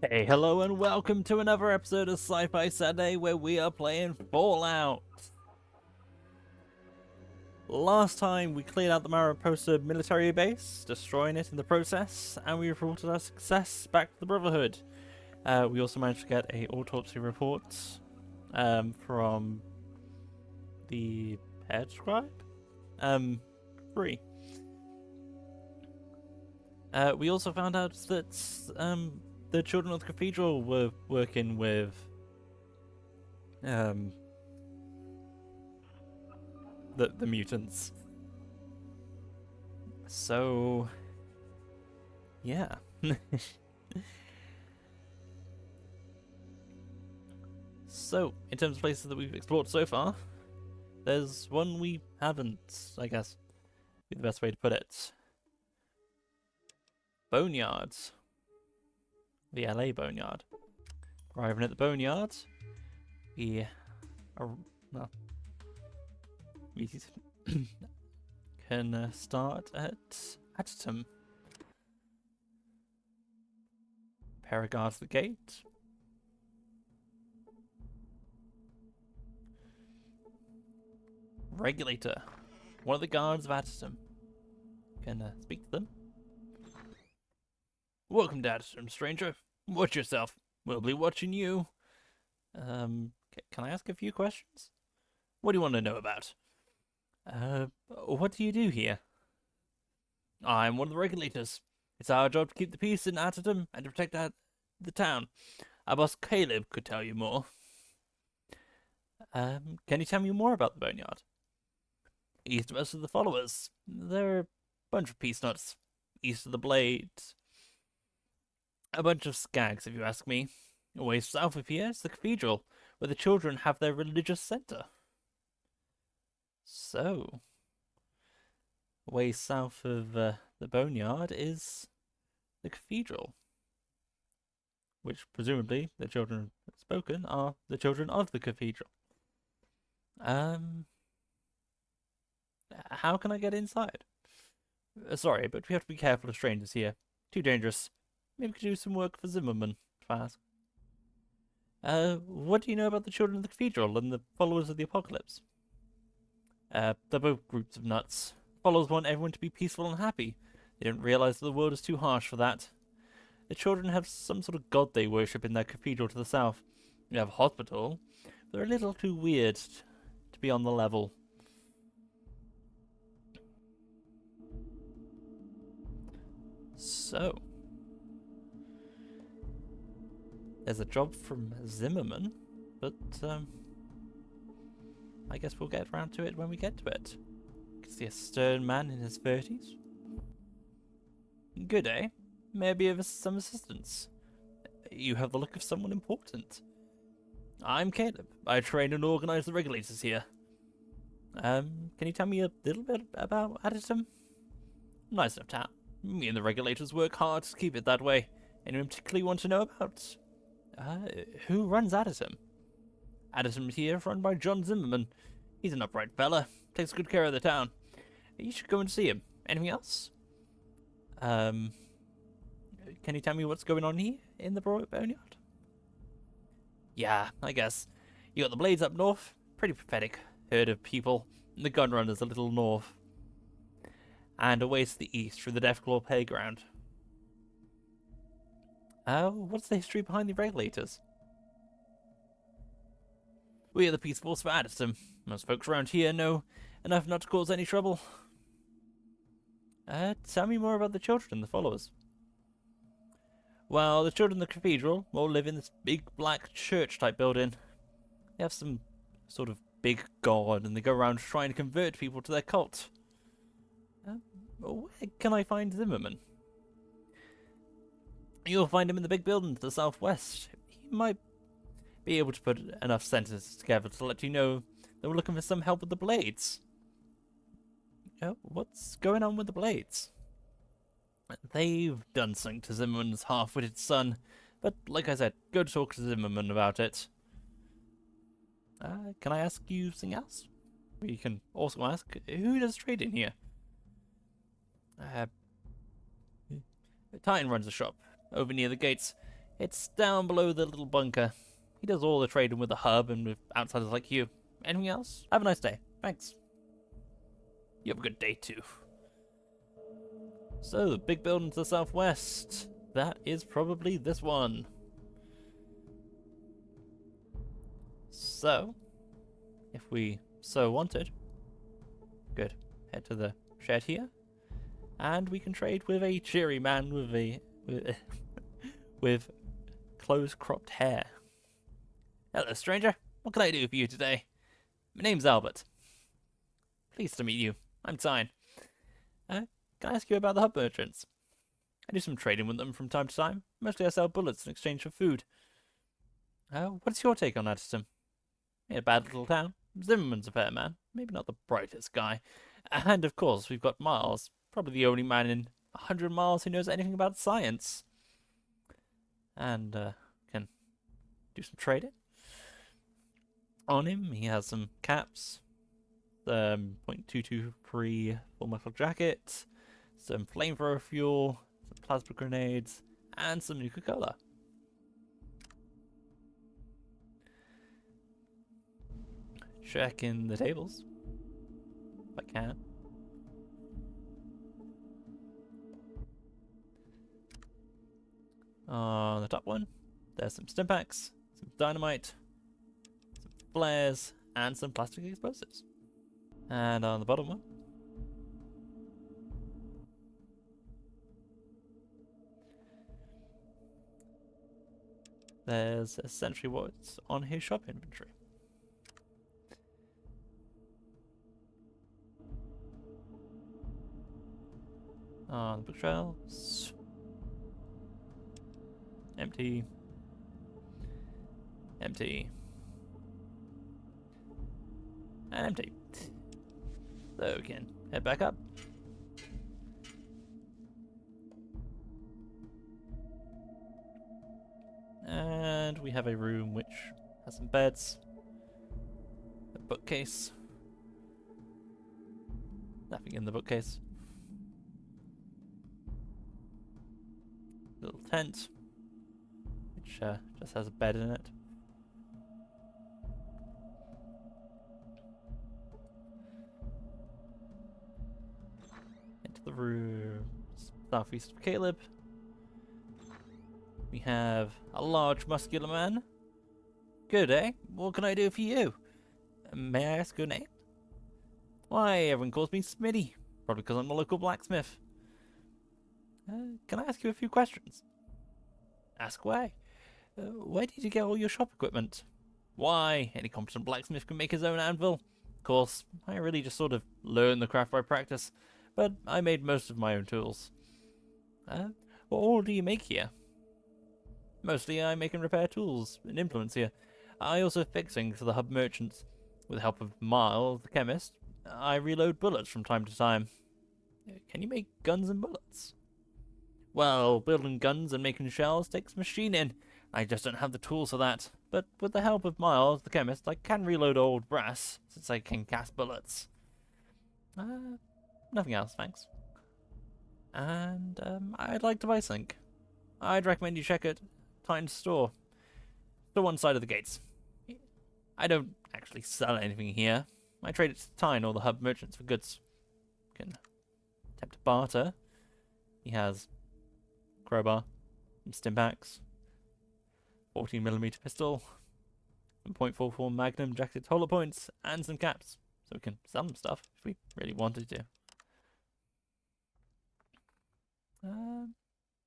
Hey, hello and welcome to another episode of Sci-Fi Saturday where we are playing Fallout. Last time we cleared out the Mariposa military base, destroying it in the process, and we reported our success back to the Brotherhood. We also managed to get a autopsy report from the head scribe. 3. We also found out that the children of the cathedral were working with the mutants. So yeah. So, in terms of places that we've explored so far, there's one we haven't, I guess, be the best way to put it. Boneyard. The LA Boneyard. Arriving at the Boneyard, we can start at Atom. Pair of guards at the gate. Regulator. One of the guards of Atom. Can speak to them. Welcome to Atom, stranger. Watch yourself. We'll be watching you. Can I ask a few questions? What do you want to know about? What do you do here? I'm one of the regulators. It's our job to keep the peace in Atom and to protect the town. Our boss Caleb could tell you more. Can you tell me more about the Boneyard? East of us are the followers. They're a bunch of peace nuts. East of the blade. A bunch of skags, if you ask me. Away south of here is the cathedral, where the children have their religious centre. So, way south of the Boneyard is the cathedral, which presumably the children spoken are the children of the cathedral. How can I get inside? Sorry, but we have to be careful of strangers here. Too dangerous. Maybe we could do some work for Zimmerman, if I ask. What do you know about the children of the cathedral and the followers of the apocalypse? They're both groups of nuts. Followers want everyone to be peaceful and happy. They don't realize that the world is too harsh for that. The children have some sort of god they worship in their cathedral to the south. They have a hospital, but they're a little too weird to be on the level. So, there's a job from Zimmerman, but I guess we'll get around to it when we get to it. You can see a stern man in his 30s. Good day. May I be of some assistance? You have the look of someone important. I'm Caleb. I train and organize the regulators here. Can you tell me a little bit about Addison? Nice enough town. Me and the regulators work hard to keep it that way. Anyone particularly want to know about? Who runs Addison? Addison here, run by John Zimmerman. He's an upright fella. Takes good care of the town. You should go and see him. Anything else? Can you tell me what's going on here in the Boneyard? Yeah, I guess. You got the Blades up north. Pretty pathetic herd of people. And the Gunrunners a little north. And away to the east through the Deathclaw playground. What's the history behind the regulators? We are the peace force for Addison. Most folks around here know enough not to cause any trouble. Tell me more about the children and the followers. Well, the children of the cathedral all live in this big black church-type building. They have some sort of big god, and they go around trying to convert people to their cult. Where can I find Zimmerman? You'll find him in the big building to the southwest. He might be able to put enough sentences together to let you know that we're looking for some help with the Blades. What's going on with the Blades? They've done something to Zimmerman's half-witted son, but like I said, go talk to Zimmerman about it. Can I ask you something else? We can also ask, who does trade in here? Titan runs a shop over near the gates. It's down below the little bunker. He does all the trading with the hub and with outsiders like you. Anything else? Have a nice day. Thanks. You have a good day too. So, the big building to the southwest. That is probably this one. So, if we so wanted, good. Head to the shed here, and we can trade with a cheery man with close-cropped hair. Hello, stranger. What can I do for you today? My name's Albert. Pleased to meet you. I'm Tyne. Can I ask you about the hub merchants? I do some trading with them from time to time. Mostly I sell bullets in exchange for food. What's your take on that system? In a bad little town. Zimmerman's a fair man. Maybe not the brightest guy. And of course, we've got Miles. Probably the only man in 100 miles who knows anything about science. And can do some trading. On him, he has some caps. .223 full metal jacket. Some flamethrower fuel. Some plasma grenades. And some Nuka-Cola. Check in the tables. If I can. On the top one, there's some stim packs, some dynamite, some flares, and some plastic explosives. And on the bottom one, there's essentially what's on his shop inventory. On the bookshelves, empty, empty, and empty. So we can head back up. And we have a room which has some beds, a bookcase, nothing in the bookcase. Little tent, which just has a bed in it. Into the room southeast of Caleb. We have a large muscular man. Good, eh? What can I do for you? May I ask your name? Why, everyone calls me Smitty. Probably because I'm a local blacksmith. Can I ask you a few questions? Ask away. Where did you get all your shop equipment? Why, any competent blacksmith can make his own anvil. Of course, I really just sort of learned the craft by practice, but I made most of my own tools. What all do you make here? Mostly I make and repair tools and implements here. I also fix things for the hub merchants. With the help of Miles, the chemist, I reload bullets from time to time. Can you make guns and bullets? Well, building guns and making shells takes machining. I just don't have the tools for that. But with the help of Miles, the chemist, I can reload old brass, since I can cast bullets. Nothing else, thanks. And, I'd like to buy something. I'd recommend you check out Tyne's store. To one side of the gates. I don't actually sell anything here. I trade it to Tyne or the hub merchants for goods. Can attempt to barter. He has crowbar, some stim packs, 14mm pistol, some .44 Magnum jacketed hollow points, and some caps. So we can sell them stuff if we really wanted to.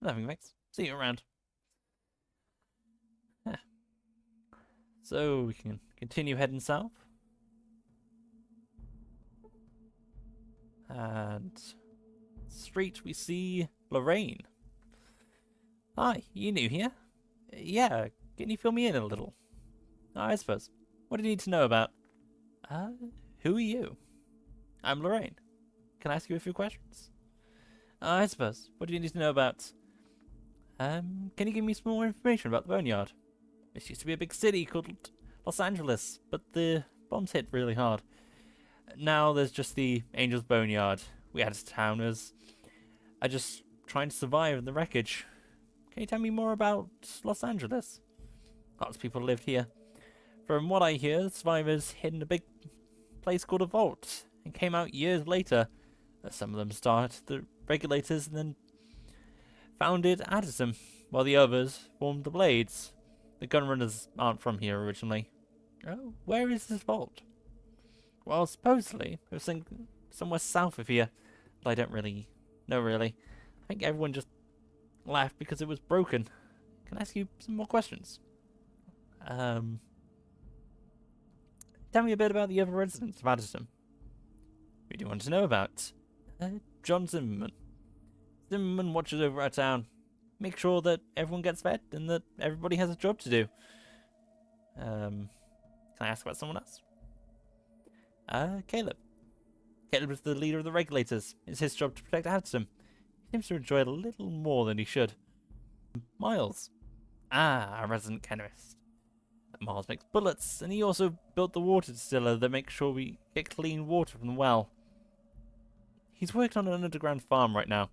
Nothing, thanks. See you around. Yeah. So we can continue heading south. And street we see Lorraine. Hi, you new here? Yeah, can you fill me in a little? I suppose. What do you need to know about? Who are you? I'm Lorraine. Can I ask you a few questions? I suppose. What do you need to know about? Can you give me some more information about the Boneyard? This used to be a big city called Los Angeles, but the bombs hit really hard. Now there's just the Angel's Boneyard. We had as towners. I just trying to survive in the wreckage. Can you tell me more about Los Angeles? Lots of people lived here. From what I hear, the survivors hid in a big place called a vault and came out years later. Some of them started the regulators and then founded Addison, while the others formed the Blades. The Gunrunners aren't from here originally. Oh, where is this vault? Well, supposedly, it was somewhere south of here, but I don't really know really. I think everyone just left because it was broken. Can I ask you some more questions? Tell me a bit about the other residents of Addison. Who do you want to know about? John Zimmerman. Zimmerman watches over our town. Make sure that everyone gets fed and that everybody has a job to do. Can I ask about someone else? Caleb. Caleb is the leader of the regulators. It's his job to protect Addison. He seems to enjoy it a little more than he should. Miles. Our resident chemist. Miles makes bullets, and he also built the water distiller that makes sure we get clean water from the well. He's working on an underground farm right now,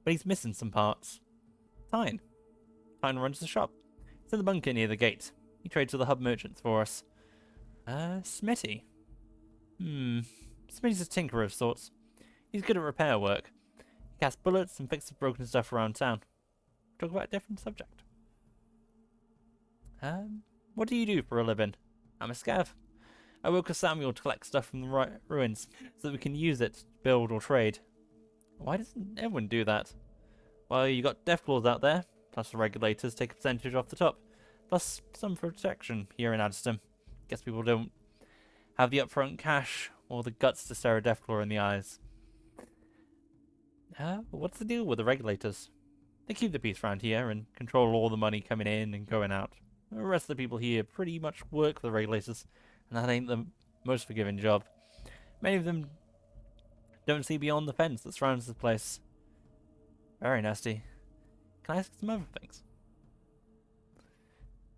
but he's missing some parts. Tyne. Tyne runs the shop. It's in the bunker near the gate. He trades with the hub merchants for us. Smitty. Smitty's a tinkerer of sorts. He's good at repair work. He casts bullets and fixes broken stuff around town. Talk about a different subject. What do you do for a living? I'm a scav. I work with Samuel to collect stuff from the ruins so that we can use it to build or trade. Why doesn't everyone do that? Well, you got Deathclaws out there, plus the regulators take a percentage off the top, plus some protection here in Addison. Guess people don't have the upfront cash or the guts to stare a Deathclaw in the eyes. What's the deal with the regulators? They keep the peace around here and control all the money coming in and going out. The rest of the people here pretty much work for the regulators, and that ain't the most forgiving job. Many of them don't see beyond the fence that surrounds the place. Very nasty. Can I ask some other things?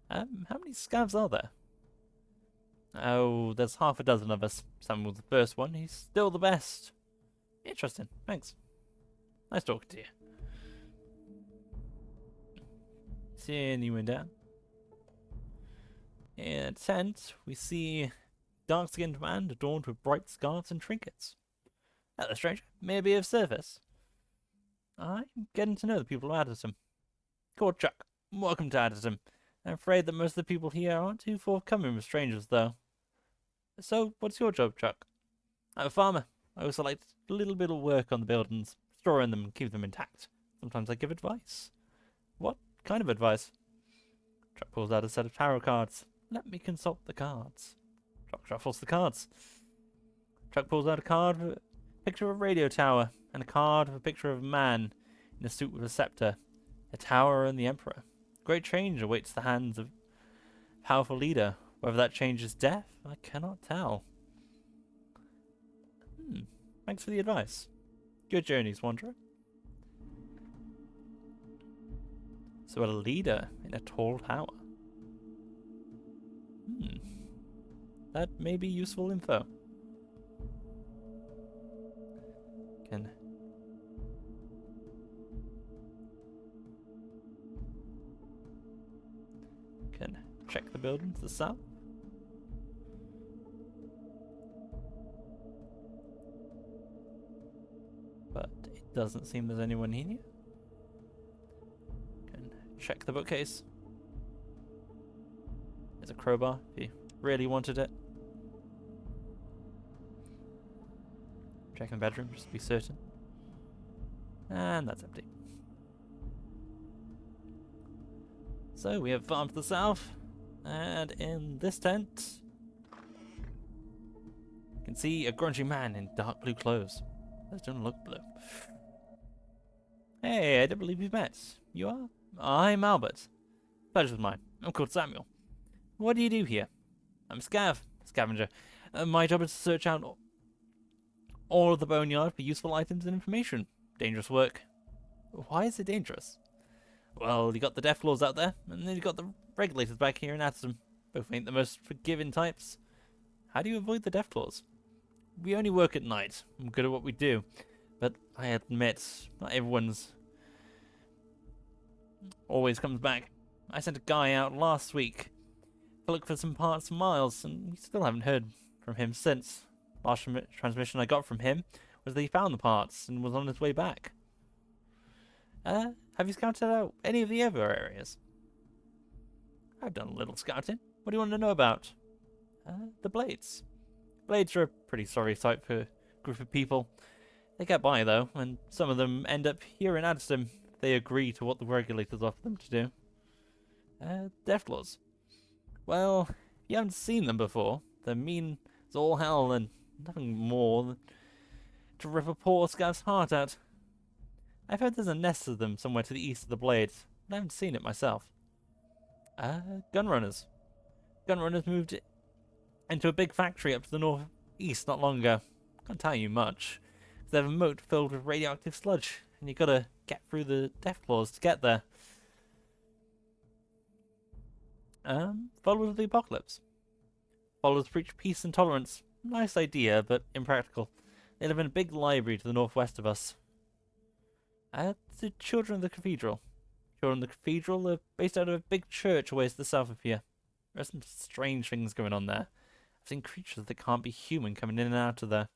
How many scavs are there? Oh, there's half a dozen of us. Samuel's the first one. He's still the best. Interesting. Thanks. Nice talking to you. See anyone down? In a tent, we see a dark-skinned man adorned with bright scarves and trinkets. Hello, stranger. May I be of service? I'm getting to know the people of Addison. Called Chuck. Welcome to Addison. I'm afraid that most of the people here aren't too forthcoming with strangers, though. So, what's your job, Chuck? I'm a farmer. I also like a little bit of work on the buildings, storing them and keep them intact. Sometimes I give advice. What kind of advice? Chuck pulls out a set of tarot cards. Let me consult the cards. Chuck shuffles the cards. Chuck pulls out a card with a picture of a radio tower and a card with a picture of a man in a suit with a scepter, a tower, and the emperor. Great change awaits the hands of a powerful leader. Whether that change is death, I cannot tell. Thanks for the advice. Good journeys, wanderer. So a leader in a tall tower. That may be useful info. Can check the building to the south. But it doesn't seem there's anyone in here. Can check the bookcase. There's a crowbar if you really wanted it. Check in the bedroom just to be certain. And that's empty. So we have farm to the south, and in this tent you can see a grungy man in dark blue clothes. Those don't look blue. Hey, I don't believe we've met. You are? I'm Albert. Pleasure's mine. I'm called Samuel. What do you do here? I'm a scavenger. My job is to search out all of the Boneyard for useful items and information. Dangerous work. Why is it dangerous? Well, you got the Deathclaws out there, and then you got the regulators back here in Addison. Both ain't the most forgiving types. How do you avoid the Deathclaws? We only work at night. I'm good at what we do. But I admit, not everyone's Always comes back. I sent a guy out last week to look for some parts for Miles, and we still haven't heard from him since. Last transmission I got from him was that he found the parts and was on his way back. Have you scouted out any of the other areas? I've done a little scouting. What do you want to know about? The Blades. Blades are a pretty sorry sight for a group of people. They get by, though, and some of them end up here in Addison if they agree to what the regulators offer them to do. Deathclaws. Well, if you haven't seen them before, they're mean as all hell and nothing more than to rip a poor scav's heart out. I've heard there's a nest of them somewhere to the east of the Blades, but I haven't seen it myself. Gunrunners. Gunrunners moved into a big factory up to the northeast not long ago. Can't tell you much. They have a moat filled with radioactive sludge, and you gotta get through the Deathclaws to get there. Followers of the Apocalypse. Followers preach peace and tolerance. Nice idea, but impractical. They live in a big library to the northwest of us. The Children of the Cathedral. Children of the Cathedral are based out of a big church a ways to the south of here. There are some strange things going on there. I've seen creatures that can't be human coming in and out of there.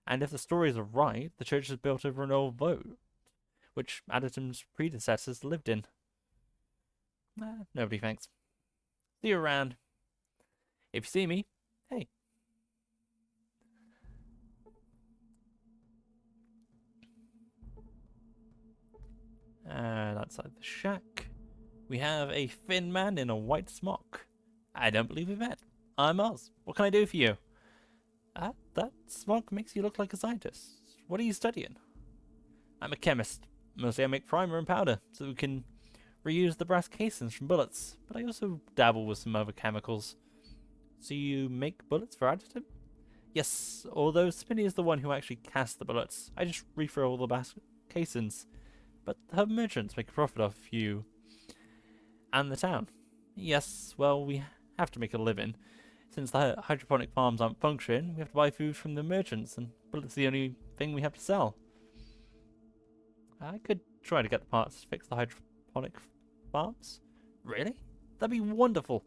And if the stories are right, the church is built over an old boat, which Addison's predecessors lived in. Nobody thanks. See you around. If you see me, hey. And outside the shack, we have a thin man in a white smock. I don't believe we've met. I'm Oz. What can I do for you? That smock makes you look like a scientist. What are you studying? I'm a chemist. Mostly I make primer and powder, so we can reuse the brass casings from bullets. But I also dabble with some other chemicals. So you make bullets for Addison? Yes, although Spinny is the one who actually casts the bullets. I just refill all the brass casings. But her merchants make a profit off you and the town. Yes, well, we have to make a living. Since the hydroponic farms aren't functioning, we have to buy food from the merchants, and bullets are the only thing we have to sell. I could try to get the parts to fix the hydroponic farms. Really? That'd be wonderful.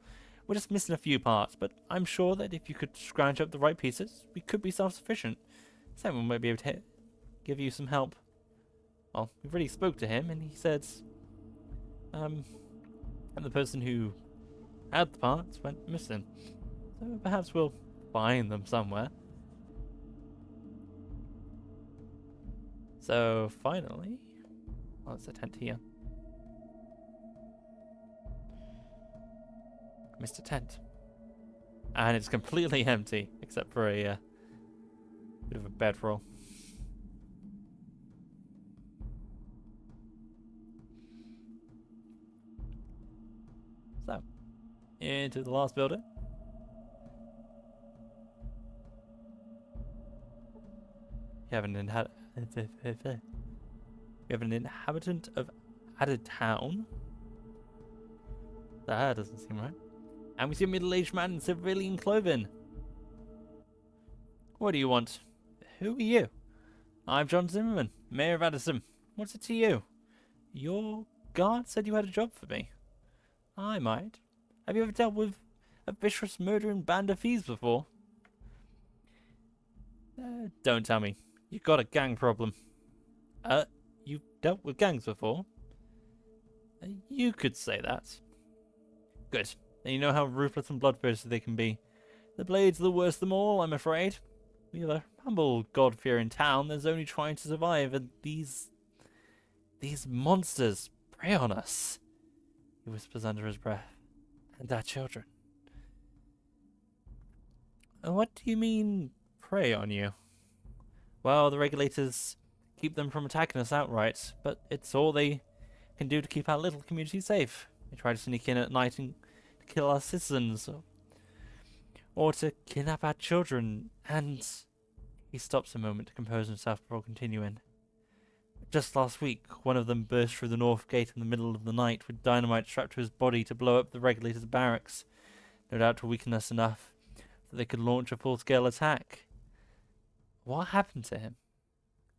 We're just missing a few parts, but I'm sure that if you could scrounge up the right pieces, we could be self-sufficient. Someone might be able to give you some help. Well, we've already spoke to him, and he said, and the person who had the parts went missing. So perhaps we'll find them somewhere. So finally, oh, there's a tent here. Mr. Tent. And it's completely empty, except for a bit of a bedroll. So, into the last building. You have an inhabitant of Added Town. That doesn't seem right. And we see a middle-aged man in civilian clothing. What do you want? Who are you? I'm John Zimmerman, Mayor of Addison. What's it to you? Your guard said you had a job for me. I might. Have you ever dealt with a vicious murdering band of thieves before? Don't tell me. You've got a gang problem. You've dealt with gangs before? You could say that. Good. Then you know how ruthless and bloodthirsty they can be. The Blades are the worst of them all, I'm afraid. We have a humble, God-fearing town that's only trying to survive, and these monsters prey on us. He whispers under his breath. And our children. What do you mean, prey on you? Well, the regulators keep them from attacking us outright, but it's all they can do to keep our little community safe. They try to sneak in at night and kill our citizens, or to kidnap our children, and... He stops a moment to compose himself before continuing. Just last week, one of them burst through the north gate in the middle of the night with dynamite strapped to his body to blow up the regulators' barracks, no doubt to weaken us enough that they could launch a full-scale attack. What happened to him?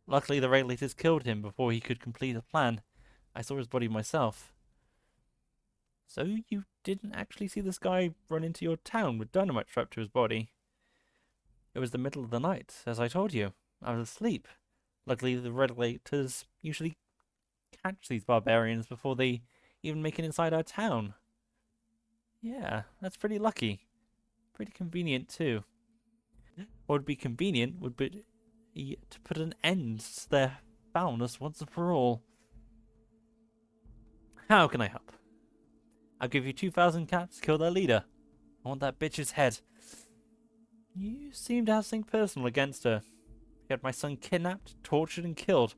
Luckily, the regulators killed him before he could complete the plan. I saw his body myself. So you didn't actually see this guy run into your town with dynamite strapped to his body? It was the middle of the night, as I told you. I was asleep. Luckily, the regulators usually catch these barbarians before they even make it inside our town. Yeah, that's pretty lucky. Pretty convenient, too. What would be convenient would be to put an end to their foulness once and for all. How can I help? I'll give you 2,000 caps to kill their leader. I want that bitch's head. You seem to have something personal against her. You had my son kidnapped, tortured, and killed.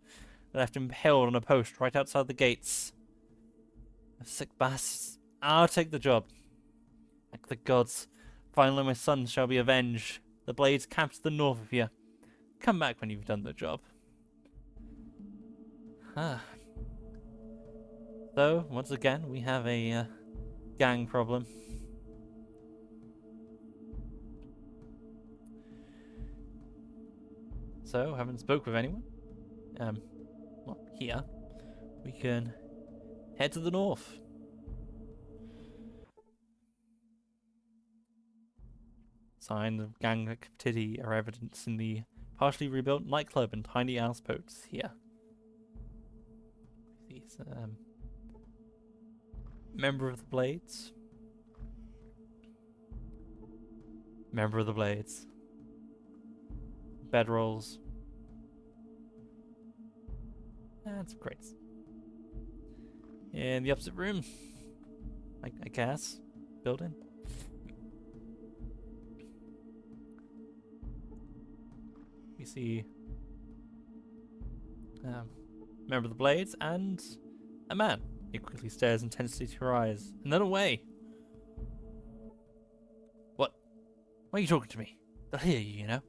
And left him impaled on a post right outside the gates. A sick bastards. I'll take the job. Like the gods. Finally my son shall be avenged. The blades camped to the north of you. Come back when you've done the job. So, once again, we have a gang problem. So, haven't spoke with anyone. Well, here. We can head to the north. Signs of gang activity are evident in the partially rebuilt nightclub and tiny houseboats here. These, member of the Blades. Member of the Blades. Bedrolls. That's great. In the opposite room, I guess, building. We see member of the Blades and a man. He quickly stares intensely to her eyes and then away. What? Why are you talking to me? They'll hear you, you know.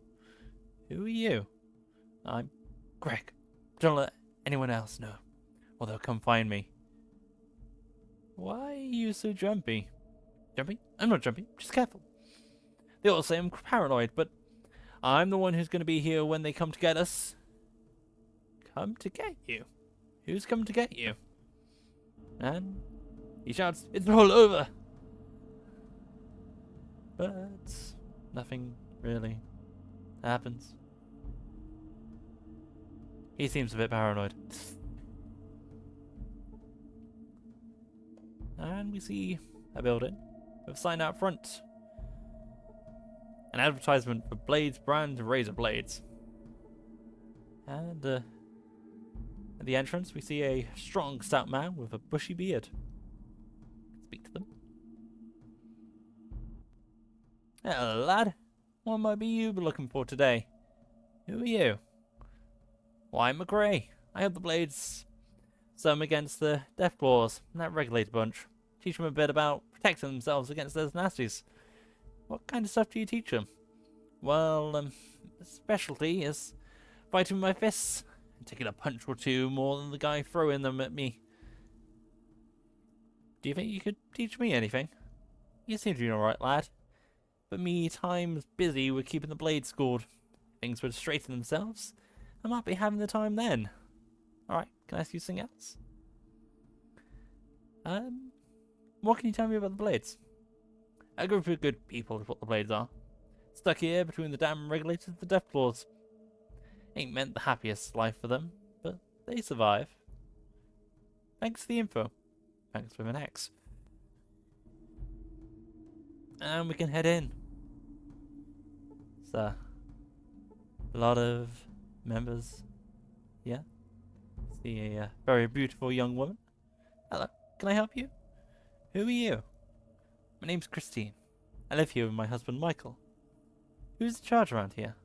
Who are you? I'm Greg. Don't let anyone else know, or they'll come find me. Why are you so jumpy? Jumpy? I'm not jumpy. Just careful. They all say I'm paranoid, but I'm the one who's going to be here when they come to get us. Come to get you? Who's come to get you? And he shouts, "It's all over!" But nothing really happens. He seems a bit paranoid. And we see a building with a sign out front. An advertisement for Blades brand razor blades. And at the entrance we see a strong, stout man with a bushy beard. Speak to them. Hello, lad. What might be you be looking for today? Who are you? Why, I'm McRae. I have the Blades. Some against the Deathclaws, and that regulated bunch. Teach them a bit about protecting themselves against those nasties. What kind of stuff do you teach them? Well, specialty is fighting with my fists and taking a punch or two more than the guy throwing them at me. Do you think you could teach me anything? You seem to be alright, lad. But me time's busy with keeping the blades scored. Things would straighten themselves. I might be having the time then. Alright, can I ask you something else? What can you tell me about the Blades? A group of good people is what the Blades are. Stuck here between the damn regulators and the Deathclaws. Ain't meant the happiest life for them, but they survive. Thanks for the info. Thanks with an X. And we can head in. So, a lot of members. Yeah. See a very beautiful young woman. Hello, can I help you? Who are you? My name's Christine. I live here with my husband Michael. Who's in charge around here?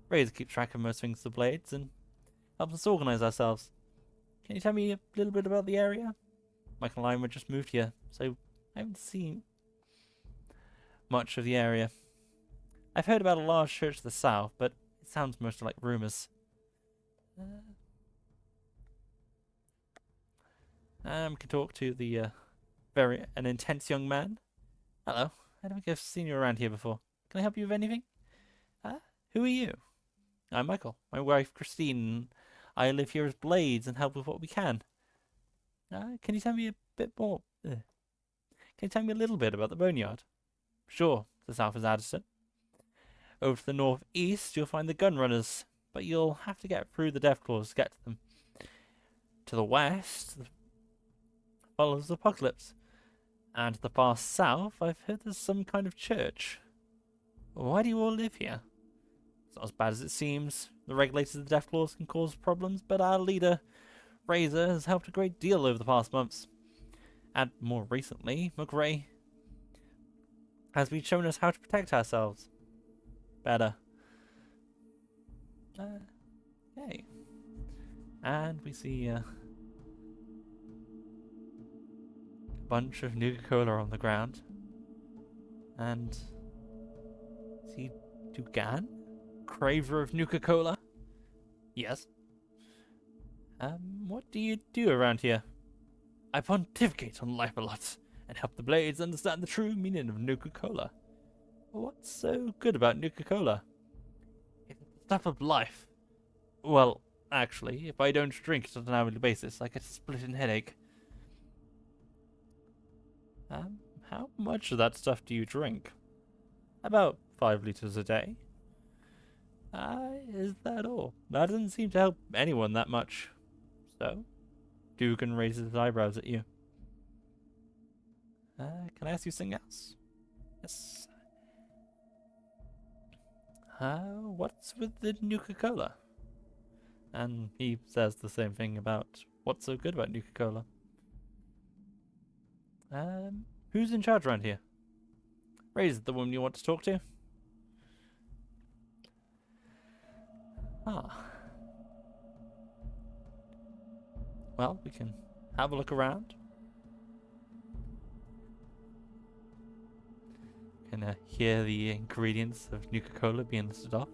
Razor keeps track of most things to Blades and helps us organize ourselves. Can you tell me a little bit about the area? Michael and I were just moved here, so I haven't seen much of the area. I've heard about a large church to the south, but it sounds mostly like rumors. We can talk to the an intense young man. Hello, I don't think I've seen you around here before. Can I help you with anything? Who are you? I'm Michael. My wife Christine and I live here as Blades and help with what we can. Can you tell me a bit more? Can you tell me a little bit about the Boneyard? Sure, the south is Addison. Over to the northeast, you'll find the Gunrunners, but you'll have to get through the Deathclaws to get to them. To the west follows Apocalypse, and to the far south, I've heard there's some kind of church. Why do you all live here? It's not as bad as it seems. The regulators of the Deathclaws can cause problems, but our leader, Razor, has helped a great deal over the past months. And more recently, McRae has been showing us how to protect ourselves better. Okay. And we see a bunch of Nuka-Cola on the ground. And see Dugan? Craver of Nuka-Cola? Yes. What do you do around here? I pontificate on life a lot, and help the Blades understand the true meaning of Nuka-Cola. What's so good about Nuka-Cola? It's the stuff of life. Well, actually, if I don't drink it on an hourly basis, I get a splitting headache. How much of that stuff do you drink? About 5 liters a day. Is that all? That doesn't seem to help anyone that much. So, Dugan raises his eyebrows at you. Can I ask you something else? Yes. What's with the Nuka-Cola? And he says the same thing about what's so good about Nuka-Cola. Who's in charge around here? Raise the woman you want to talk to? Well, we can have a look around. Can hear the ingredients of Nuka-Cola being listed off.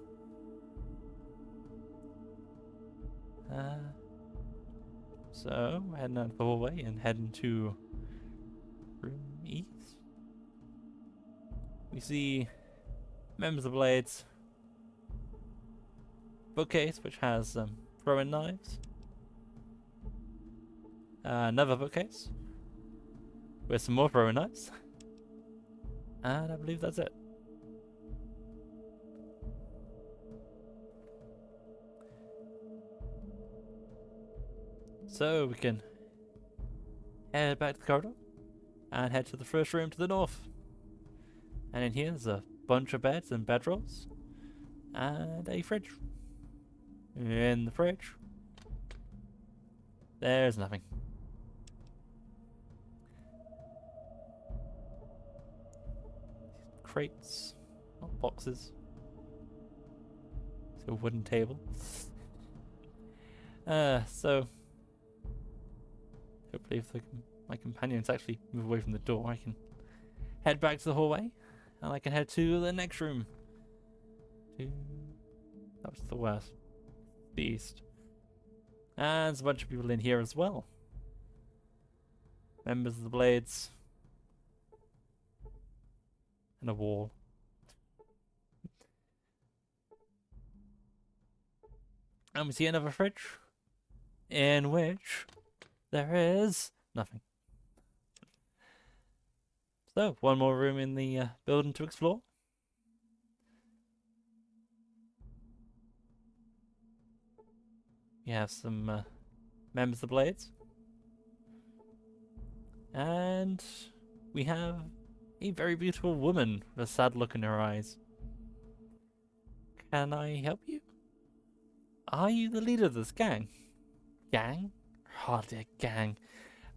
So, we're heading out the hallway and heading to room east. We see members of the Blades, bookcase which has throwing knives, another bookcase with some more throwing knives, and I believe that's it. So we can head back to the corridor and head to the first room to the north. And in here there's a bunch of beds and bedrolls and a fridge. In the fridge, there's nothing. Crates, not boxes. It's a wooden table. So hopefully if my companions actually move away from the door, I can head back to the hallway and I can head to the next room. That was the west. The east. And there's a bunch of people in here as well. Members of the Blades. And a wall. And we see another fridge, in which there is nothing. So, one more room in the building to explore. We have some members of the Blades. And we have a very beautiful woman with a sad look in her eyes. Can I help you? Are you the leader of this gang? Gang? Hardly a gang.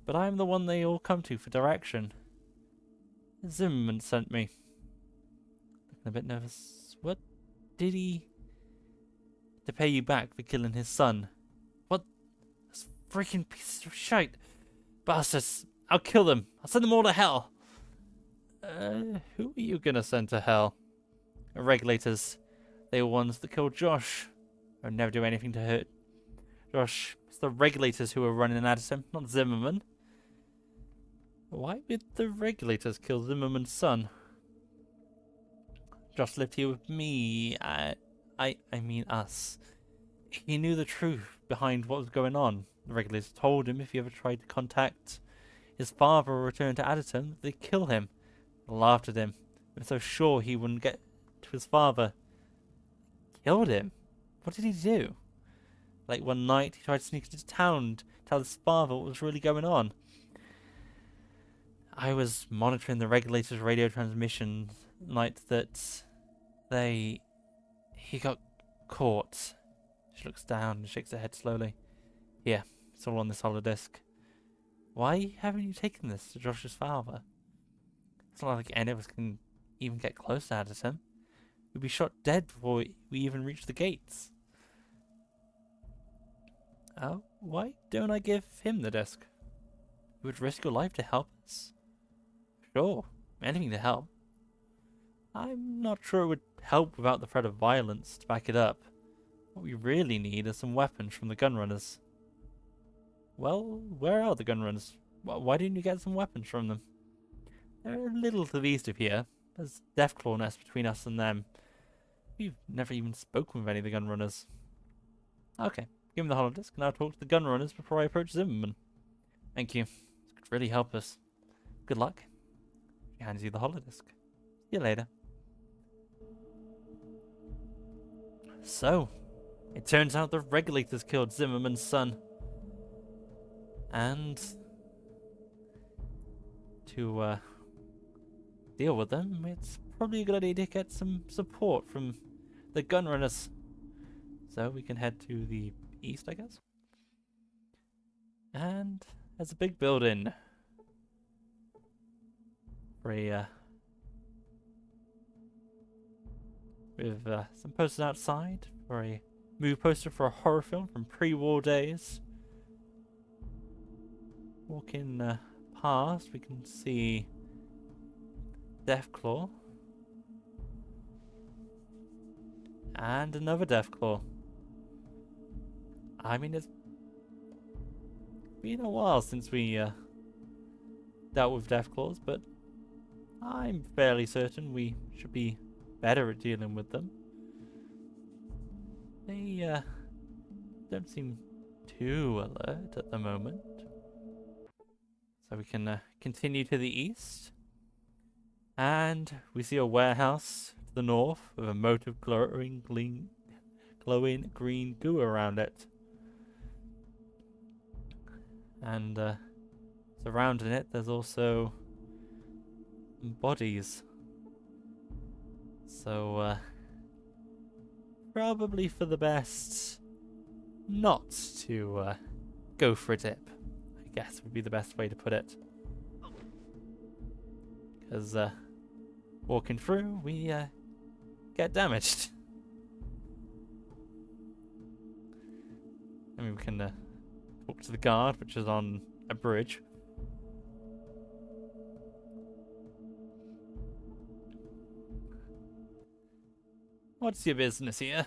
But I'm the one they all come to for direction. Zimmerman sent me. Looking a bit nervous. What did he... to pay you back for killing his son? What? This freaking piece of shite. Bastards. I'll kill them. I'll send them all to hell. Who are you gonna send to hell? Regulators. They were ones that killed Josh. I'd never do anything to hurt Josh. It's the regulators who are running at him, not Zimmerman. Why would the regulators kill Zimmerman's son? Josh lived here with me. I mean us. He knew the truth behind what was going on. The regulators told him if he ever tried to contact his father or return to Adderton, they'd kill him. They laughed at him. They were so sure he wouldn't get to his father. Killed him? What did he do? Like one night, he tried to sneak into town to tell his father what was really going on. I was monitoring the regulators' radio transmission night that he got caught. She looks down and shakes her head slowly. Here, it's all on this holodisk. Why haven't you taken this to Josh's father? It's not like any of us can even get close to Addison. We'd be shot dead before we even reach the gates. Oh, why don't I give him the disc? You would risk your life to help us? Sure, anything to help. I'm not sure it would help without the threat of violence to back it up. What we really need are some weapons from the gunrunners. Well, where are the gunrunners? Why didn't you get some weapons from them? They're a little to the east of here. There's Deathclaw nest between us and them. We've never even spoken with any of the gunrunners. Okay, give me the holodisk and I'll talk to the gunrunners before I approach Zimmerman. Thank you. This could really help us. Good luck. She hands you the holodisk. See you later. So, it turns out the regulators killed Zimmerman's son. And to deal with them, it's probably a good idea to get some support from the gunrunners. So we can head to the east, I guess. And there's a big building for a with some posters outside for a movie poster for a horror film from pre-war days. Walking past, we can see Deathclaw and another Deathclaw. I mean, it's been a while since we dealt with Deathclaws, but I'm fairly certain we should be better at dealing with them. They don't seem too alert at the moment. So we can continue to the east. And we see a warehouse to the north with a moat of glowing green goo around it. And surrounding it, there's also bodies. So, probably for the best not to go for a dip, I guess would be the best way to put it. Because walking through, we get damaged. I mean, we can talk to the guard, which is on a bridge. What's your business here?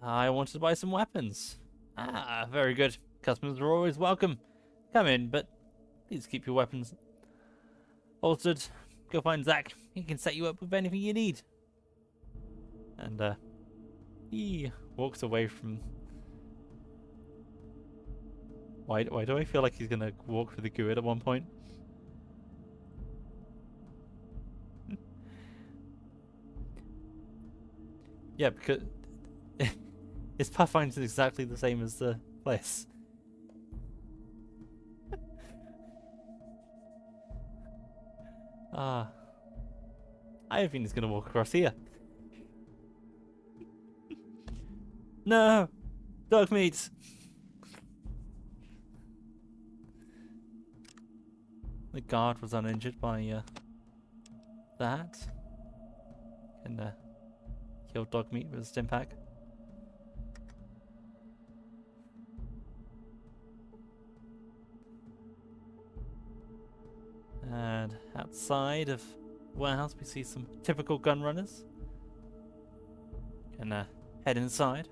I wanted to buy some weapons. Ah, very good. Customers are always welcome. Come in, but please keep your weapons holstered. Go find Zach. He can set you up with anything you need. And he walks away from... Why do I feel like he's gonna walk through the GUID at one point? Yeah, because his pathfinder is exactly the same as the place. I think he's gonna walk across here. No! Dog meat! The guard was uninjured by that. And killed dog meat with a stim pack. And outside of the warehouse we see some typical gun runners. Can head inside.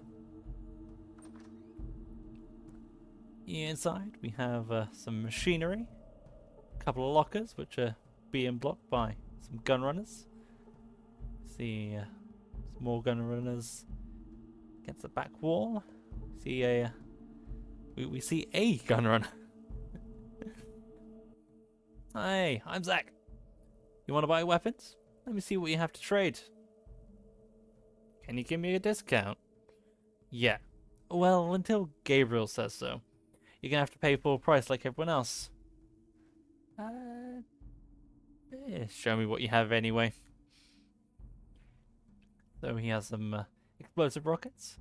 Inside we have some machinery, a couple of lockers which are being blocked by some gun runners. See some more gun runners against the back wall. See a We see a gun runner. Hey, I'm Zach. You want to buy weapons? Let me see what you have to trade. Can you give me a discount? Yeah. Well, until Gabriel says so. You're gonna have to pay full price like everyone else. Show me what you have anyway. So he has some explosive rockets,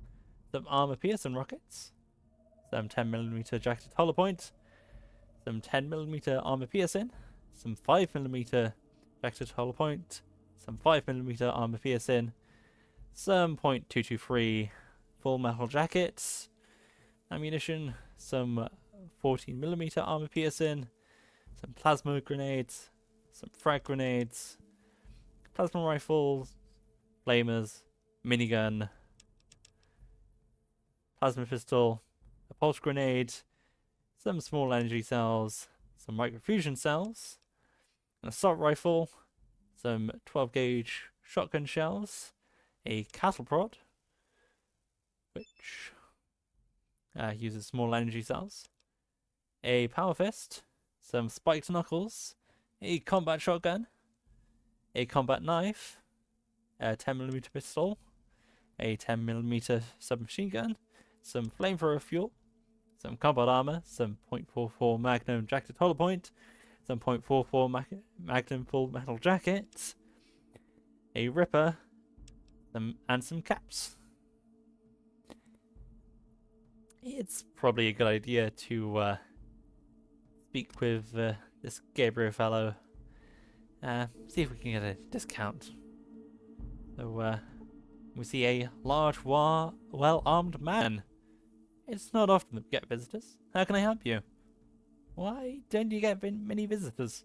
some armor-piercing rockets, some 10mm jacketed hollow point, some 10mm armor-piercing, some 5mm jacketed hollow point, some 5mm armor-piercing, some .223 full metal jackets, ammunition, some 14mm armor-piercing, some plasma grenades, some frag grenades, plasma rifles, flamers, minigun, plasma pistol, a pulse grenade, some small energy cells, some microfusion cells, an assault rifle, some 12 gauge shotgun shells, a cattle prod, which uses small energy cells, a power fist, some spiked knuckles, a combat shotgun, a combat knife, a 10mm pistol, a 10mm submachine gun, some flamethrower fuel, some combat armor, some .44 Magnum jacketed hollow point, some .44 Magnum full metal jacket, a ripper, and some caps. It's probably a good idea to speak with this Gabriel fellow. See if we can get a discount. So, we see a large, well-armed man. It's not often that we get visitors. How can I help you? Why don't you get many visitors?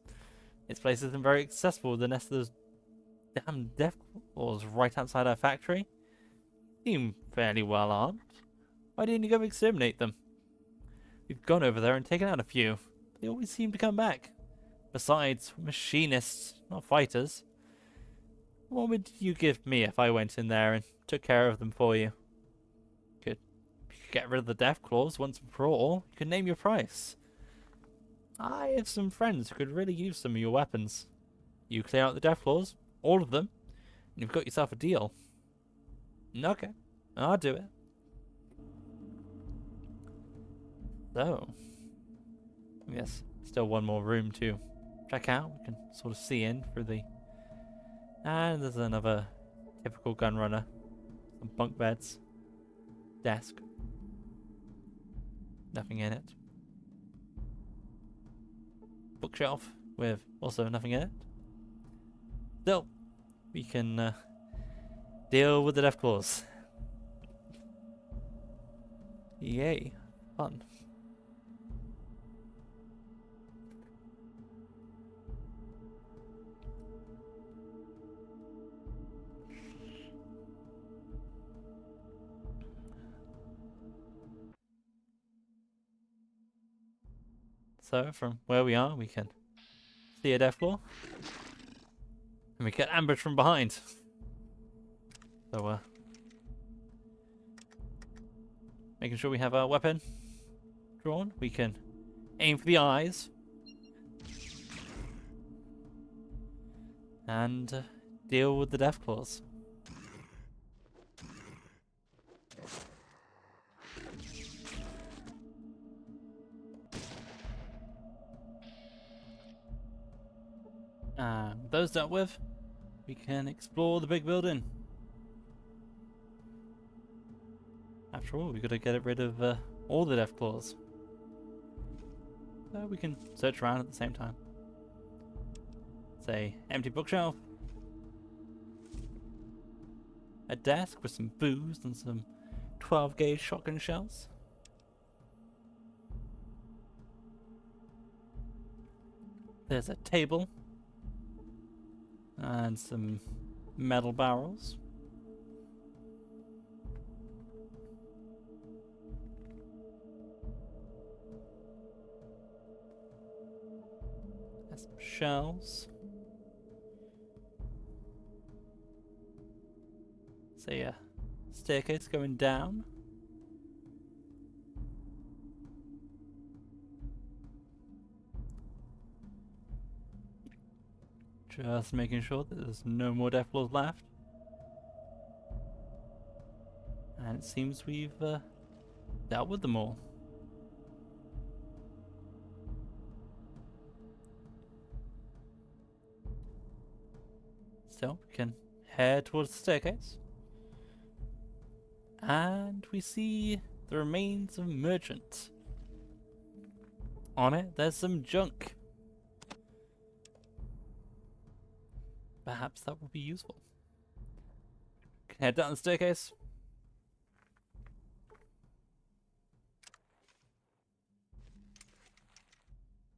This place isn't very accessible with the nest of those damn Deathclaws right outside our factory. Seem fairly well armed. Why didn't you go exterminate them? We've gone over there and taken out a few. But they always seem to come back. Besides, we're machinists, not fighters. What would you give me if I went in there and took care of them for you? If you could get rid of the Deathclaws once and for all. You could name your price. I have some friends who could really use some of your weapons. You clear out the Deathclaws, all of them, and you've got yourself a deal. Okay, I'll do it. So, yes, still one more room to check out. We can sort of see in through the... And there's another typical gun runner. Some bunk beds. Desk. Nothing in it. Bookshelf with also nothing in it. Still, we can deal with the Deathclaws. Yay, fun. So, from where we are, we can see a Deathclaw. And we get ambushed from behind. So, making sure we have our weapon drawn. We can aim for the eyes. And deal with the Deathclaws. Those dealt with, we can explore the big building. After all, we've got to get rid of all the Deathclaws. So we can search around at the same time. Say, empty bookshelf. A desk with some booze and some 12 gauge shotgun shells. There's a table. And some metal barrels. There's some shelves. See a staircase going down. Just making sure that there's no more Deathclaws left. And it seems we've dealt with them all. So we can head towards the staircase. And we see the remains of a merchant. On it, there's some junk. Perhaps that will be useful. Can head down the staircase.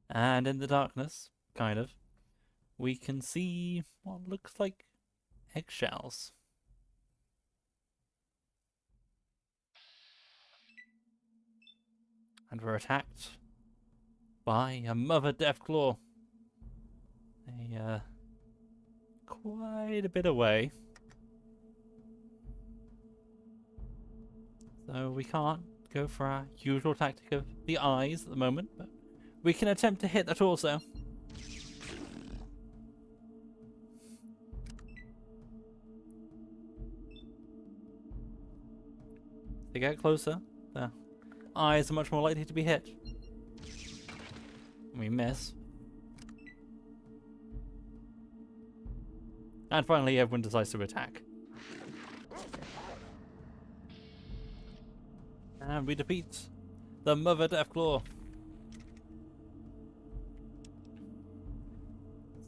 And in the darkness, kind of, we can see what looks like eggshells. And we're attacked by a mother Deathclaw. Quite a bit away. So we can't go for our usual tactic of the eyes at the moment, but we can attempt to hit the torso. They get closer, the eyes are much more likely to be hit. We miss. And finally, everyone decides to attack. And we defeat the Mother Deathclaw.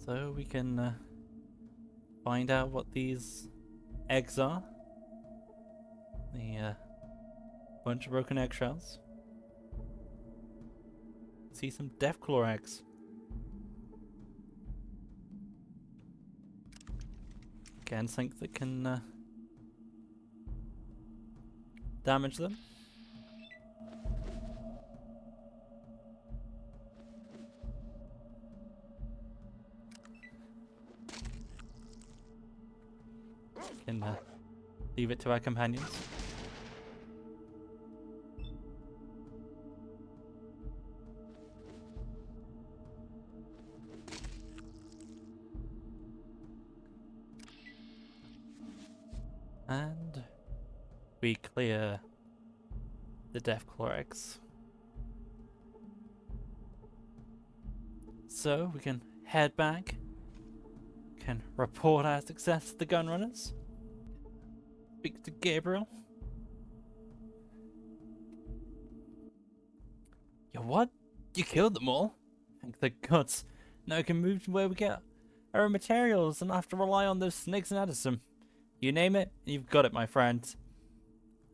So we can find out what these eggs are. The bunch of broken eggshells. See some Deathclaw eggs. Again, something that can damage them. Can leave it to our companions. And we clear the Deathclaw eggs. So we can head back, can report our success to the gunrunners, speak to Gabriel. Yo, what? You killed them all? Thank the gods. Now we can move to where we get our materials and not have to rely on those snakes in Addison. You name it, you've got it, my friend.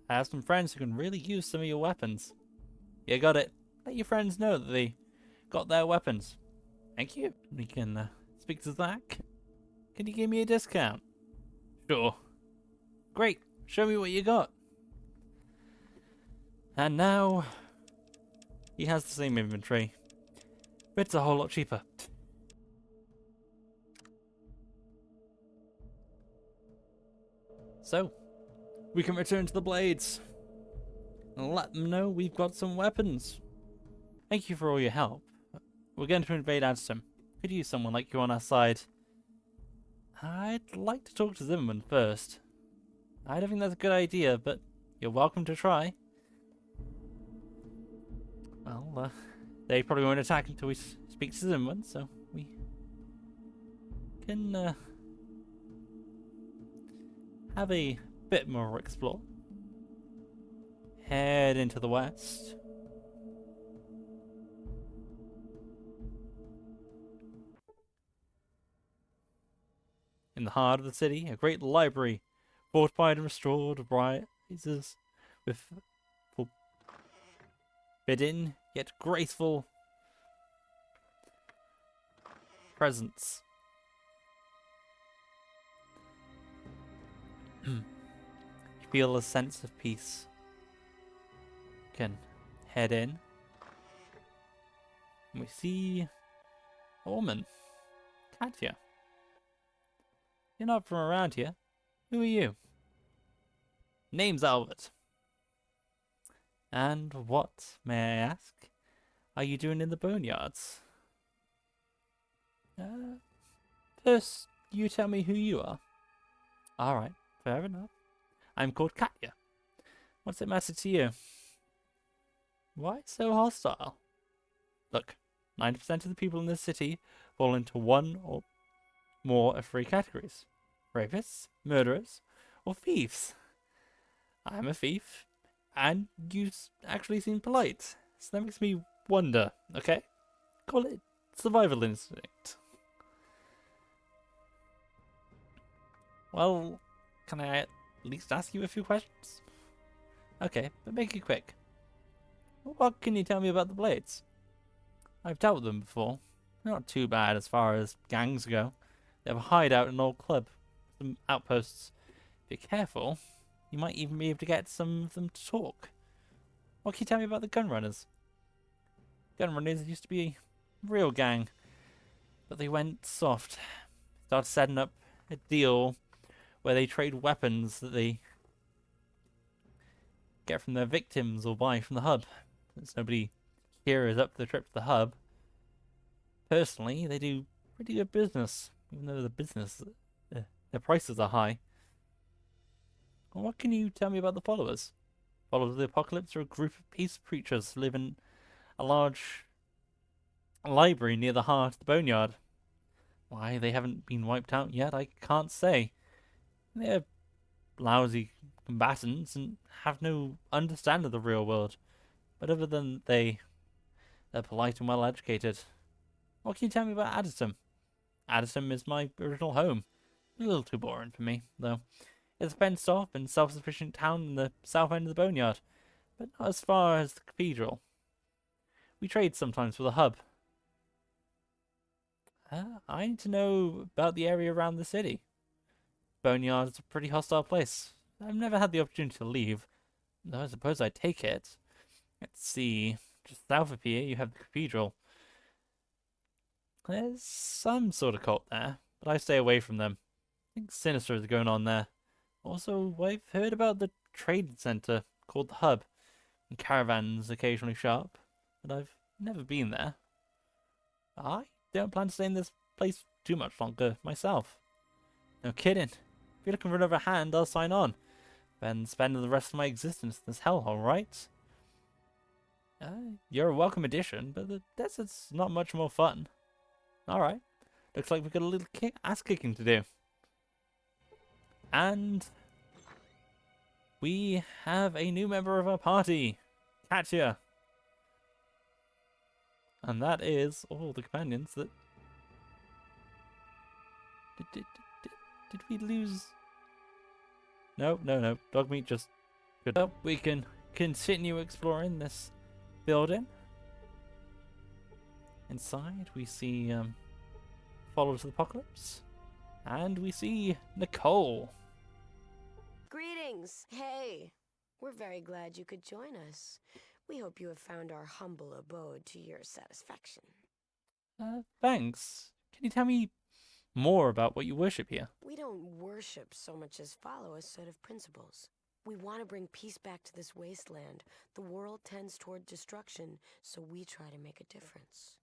I have some friends who can really use some of your weapons. You got it. Let your friends know that they got their weapons. Thank you. We can speak to Zach. Can you give me a discount? Sure. Great. Show me what you got. And now he has the same inventory, but it's a whole lot cheaper. So, we can return to the Blades and let them know we've got some weapons. Thank you for all your help. We're going to invade Addison. Could use someone like you on our side. I'd like to talk to Zimmerman first. I don't think that's a good idea, but you're welcome to try. Well, they probably won't attack until we speak to Zimmerman, so we can have a bit more explore. Head into the west. In the heart of the city, a great library, fortified and restored, rises with forbidden yet graceful presence. You feel a sense of peace. You can head in. And we see a woman, Katya. You're not from around here. Who are you? Name's Albert. And what, may I ask, are you doing in the Boneyards? First, you tell me who you are. Alright, fair enough. I'm called Katya. What's it matter to you? Why so hostile? Look, 90% of the people in this city fall into one or more of three categories. Rapists, murderers, or thieves. I'm a thief, and you actually seem polite. So that makes me wonder, okay? Call it survival instinct. Well, can I at least ask you a few questions? Okay, but make it quick. What can you tell me about the Blades? I've dealt with them before. They're not too bad as far as gangs go. They have a hideout in an old club. Some outposts. If you're careful, you might even be able to get some of them to talk. What can you tell me about the Gunrunners? Gunrunners used to be a real gang, but they went soft. Started setting up a deal where they trade weapons that they get from their victims or buy from the hub. Since nobody here is up for the trip to the hub, personally, they do pretty good business, even though their prices are high. Well, what can you tell me about the followers? Followers of the Apocalypse are a group of peace preachers who live in a large library near the heart of the Boneyard. Why they haven't been wiped out yet, I can't say. They're lousy combatants and have no understanding of the real world. But other than they're polite and well educated. What can you tell me about Addison? Addison is my original home. A little too boring for me, though. It's a fenced off and self-sufficient town in the south end of the Boneyard, but not as far as the cathedral. We trade sometimes for the hub. I need to know about the area around the city. Boneyard is a pretty hostile place. I've never had the opportunity to leave, though I suppose I'd take it. Let's see. Just south of here, you have the cathedral. There's some sort of cult there, but I stay away from them. I think sinister is going on there. Also, I've heard about the trade center called the Hub, and caravans occasionally show up, but I've never been there. I don't plan to stay in this place too much longer myself. No kidding. If you're looking for another hand, I'll sign on. Then spend the rest of my existence in this hellhole, right? You're a welcome addition, but the desert's not much more fun. Alright. Looks like we've got a little ass kicking to do. And we have a new member of our party, Katya. And that is all the companions that... Did we lose? No. Dogmeat just... Good. Well, we can continue exploring this building. Inside we see Followers of the Apocalypse. And we see Nicole. Greetings! Hey! We're very glad you could join us. We hope you have found our humble abode to your satisfaction. Thanks. Can you tell me more about what you worship here? We don't worship so much as follow a set of principles. We want to bring peace back to this wasteland. The world tends toward destruction, so we try to make a difference.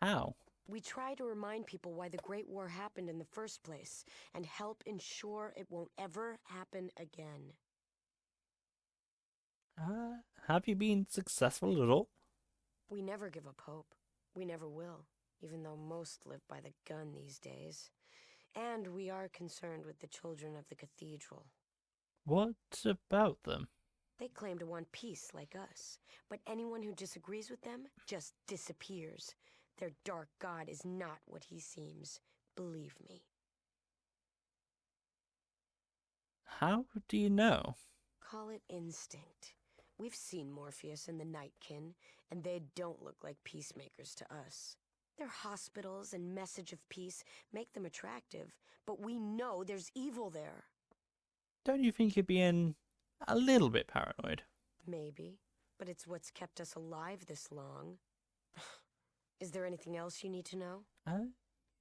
How? We try to remind people why the Great War happened in the first place, and help ensure it won't ever happen again. Have you been successful at all? We never give up hope. We never will, even though most live by the gun these days. And we are concerned with the children of the cathedral. What about them? They claim to want peace like us, but anyone who disagrees with them just disappears. Their dark god is not what he seems, believe me. How do you know? Call it instinct. We've seen Morpheus and the Nightkin, and they don't look like peacemakers to us. Their hospitals and message of peace make them attractive, but we know there's evil there. Don't you think you're being a little bit paranoid? Maybe, but it's what's kept us alive this long. Is there anything else you need to know?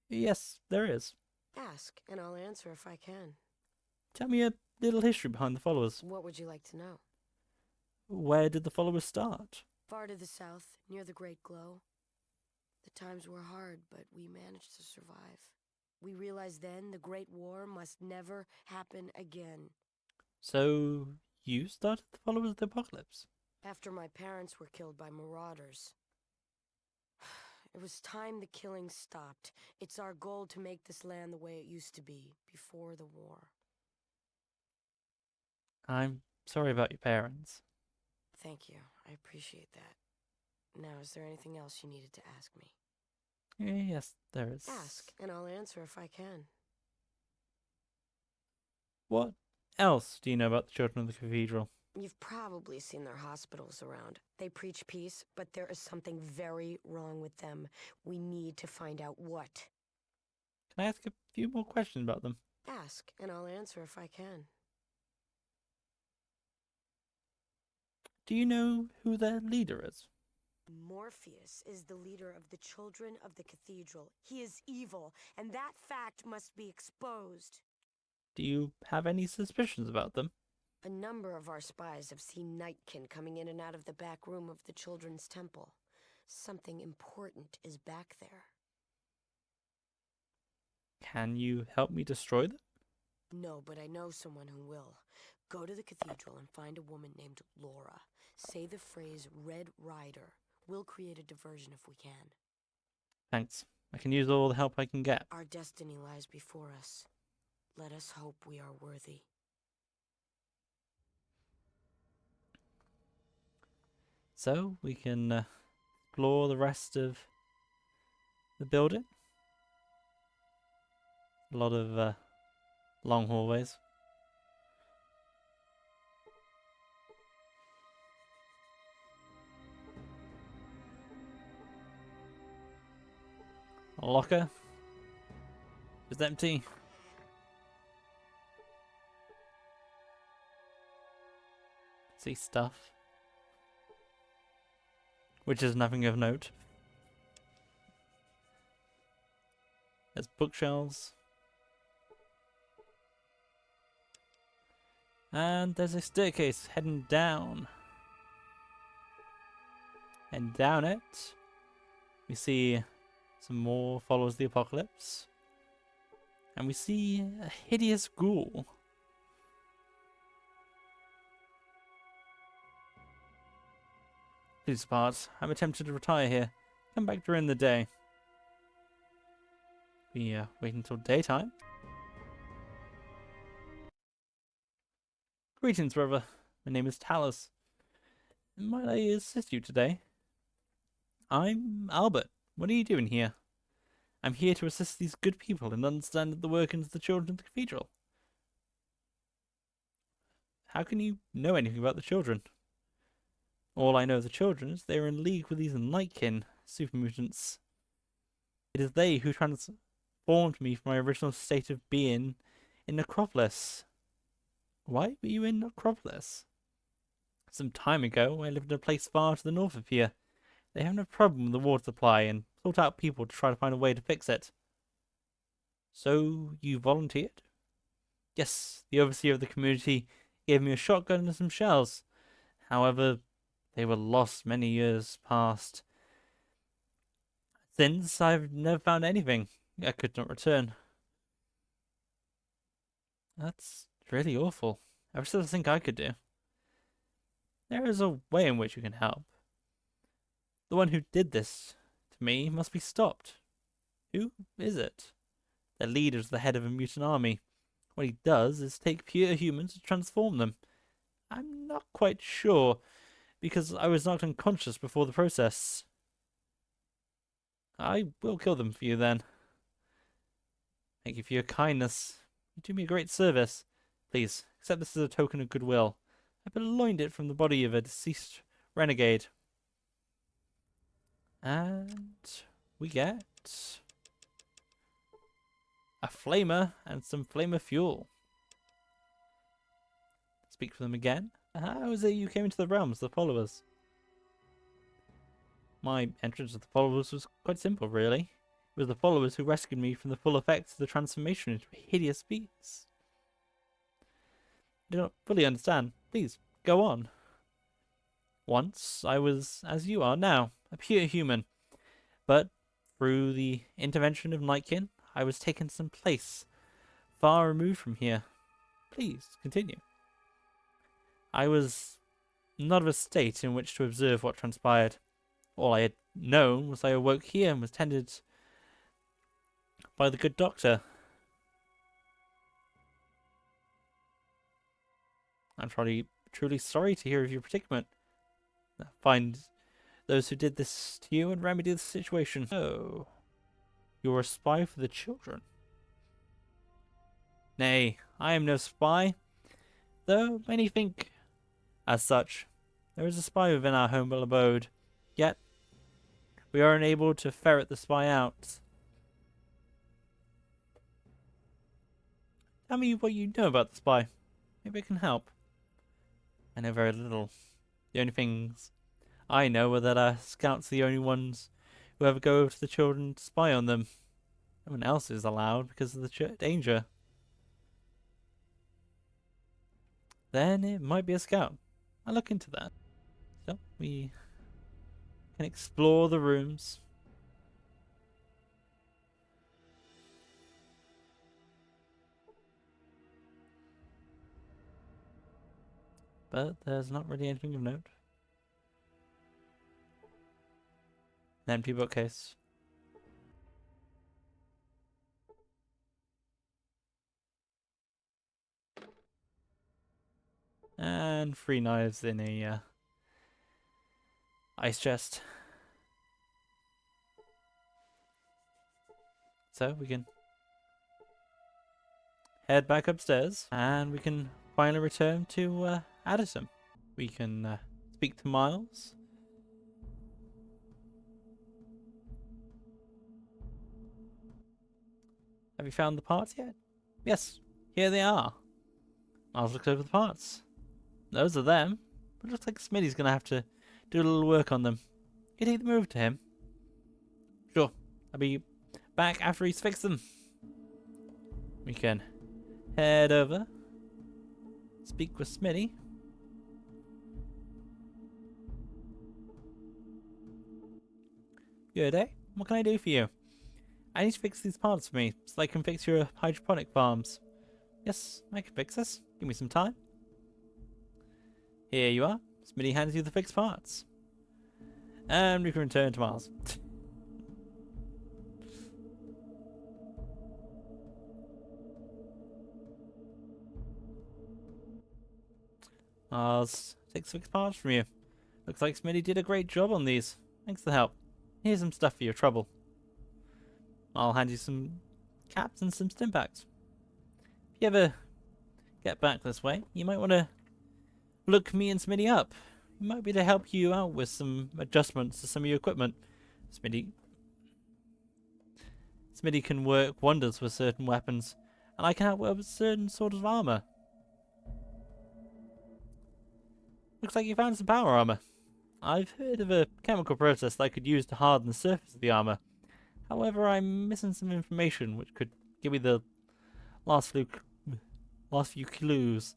Yes, there is. Ask, and I'll answer if I can. Tell me a little history behind the followers. What would you like to know? Where did the followers start? Far to the south, near the Great Glow. The times were hard, but we managed to survive. We realized then the Great War must never happen again. So, you started the followers of the apocalypse? After my parents were killed by marauders. It was time the killing stopped. It's our goal to make this land the way it used to be, before the war. I'm sorry about your parents. Thank you. I appreciate that. Now, is there anything else you needed to ask me? Yes, there is. Ask, and I'll answer if I can. What else do you know about the children of the cathedral? You've probably seen their hospitals around. They preach peace, but there is something very wrong with them. We need to find out what. Can I ask a few more questions about them? Ask, and I'll answer if I can. Do you know who their leader is? Morpheus is the leader of the children of the cathedral. He is evil, and that fact must be exposed. Do you have any suspicions about them? A number of our spies have seen Nightkin coming in and out of the back room of the children's temple. Something important is back there. Can you help me destroy them? No, but I know someone who will. Go to the cathedral and find a woman named Laura. Say the phrase Red Rider. We'll create a diversion if we can. Thanks. I can use all the help I can get. Our destiny lies before us. Let us hope we are worthy. So, we can explore the rest of the building. A lot of long hallways. A locker. It's empty. See stuff. Which is nothing of note. There's bookshelves. And there's a staircase heading down. And down it, we see some more followers of the apocalypse. And we see a hideous ghoul. Please depart. I'm attempting to retire here. Come back during the day. We wait until daytime. Greetings, brother. My name is Talus. Might I assist you today? I'm Albert. What are you doing here? I'm here to assist these good people in understanding the workings of the children of the cathedral. How can you know anything about the children? All I know of the children is they are in league with these Nightkin super mutants. It is they who transformed me from my original state of being in Necropolis. Why were you in Necropolis? Some time ago, I lived in a place far to the north of here. They have no problem with the water supply and sought out people to try to find a way to fix it. So, you volunteered? Yes, the overseer of the community gave me a shotgun and some shells. However, they were lost many years past. Since, I've never found anything. I could not return. That's really awful. I wish there was something I could do. There is a way in which you can help. The one who did this to me must be stopped. Who is it? Their leader is the head of a mutant army. What he does is take pure humans and transform them. I'm not quite sure, because I was knocked unconscious before the process. I will kill them for you then. Thank you for your kindness. You do me a great service. Please, accept this as a token of goodwill. I purloined it from the body of a deceased renegade. And we get a flamer and some flamer fuel. Speak for them again. How is it you came into the realms, the followers? My entrance to the followers was quite simple, really. It was the followers who rescued me from the full effects of the transformation into a hideous beast. I do not fully understand. Please, go on. Once, I was as you are now, a pure human. But through the intervention of Nightkin, I was taken someplace far removed from here. Please, continue. I was not of a state in which to observe what transpired. All I had known was I awoke here and was tended by the good doctor. I'm truly sorry to hear of your predicament. Find those who did this to you and remedy the situation. Oh, you're a spy for the children. Nay, I am no spy, though many think as such. There is a spy within our humble abode, yet we are unable to ferret the spy out. Tell me what you know about the spy. Maybe I can help. I know very little. The only things I know are that our scouts are the only ones who ever go over to the children to spy on them. No one else is allowed because of the danger. Then it might be a scout. I'll look into that. So we can explore the rooms. But there's not really anything of note. An empty bookcase. And 3 knives in a ice chest. So we can head back upstairs and we can finally return to Addison. We can speak to Miles. Have you found the parts yet? Yes, here they are. Miles looks over the parts. Those are them. But it looks like Smitty's going to have to do a little work on them. You take them over to him. Sure. I'll be back after he's fixed them. We can head over. Speak with Smitty. Good day. What can I do for you? I need to fix these parts for me so I can fix your hydroponic farms. Yes, I can fix this. Give me some time. Here you are. Smitty hands you the fixed parts. And we can return to Miles. Miles takes 6 parts from you. Looks like Smitty did a great job on these. Thanks for the help. Here's some stuff for your trouble. I'll hand you some caps and some stimpaks. If you ever get back this way, you might want to look me and Smitty up. We might be able to help you out with some adjustments to some of your equipment. Smitty can work wonders with certain weapons, and I can help with certain sort of armor. Looks like you found some power armor. I've heard of a chemical process that I could use to harden the surface of the armor. However, I'm missing some information which could give me the last few clues